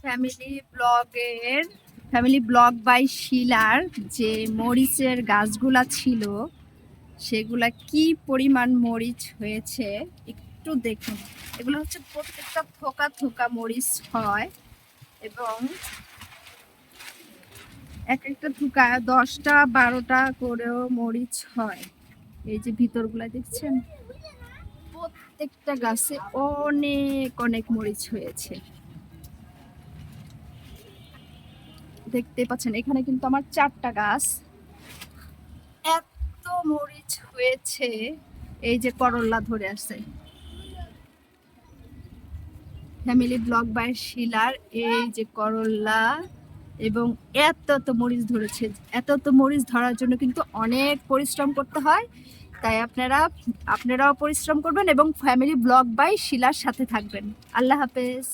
Family blog by শিলার যে মরিচের গাছগুলা ছিল সেগুলা কি পরিমাণ মরিচ হয়েছে একটু দেখুন। এগুলো হচ্ছে প্রত্যেকটা থোকা থোকা মরিচ হয় এবং এক একটা থোকা 10টা 12টা করেও মরিচ হয়। এই যে ভিতরগুলা দেখছেন, প্রত্যেকটা গাছে অনেক অনেক মরিচ হয়েছে। দেখতে পাচ্ছেন এখানে কিন্তু আমার 4টা গাছ, এত মরিচ হয়েছে। এই যে করল্লা ধরে আছে ফ্যামিলি ব্লগ বাই শিলার, এই যে করল্লা, এবং এত এত মরিচ ধরেছে। এত এত মরিচ ধরার জন্য কিন্তু অনেক পরিশ্রম করতে হয়, তাই আপনারাও পরিশ্রম করবেন এবং ফ্যামিলি ব্লগ বাই শিলার সাথে থাকবেন। আল্লাহ হাফেজ।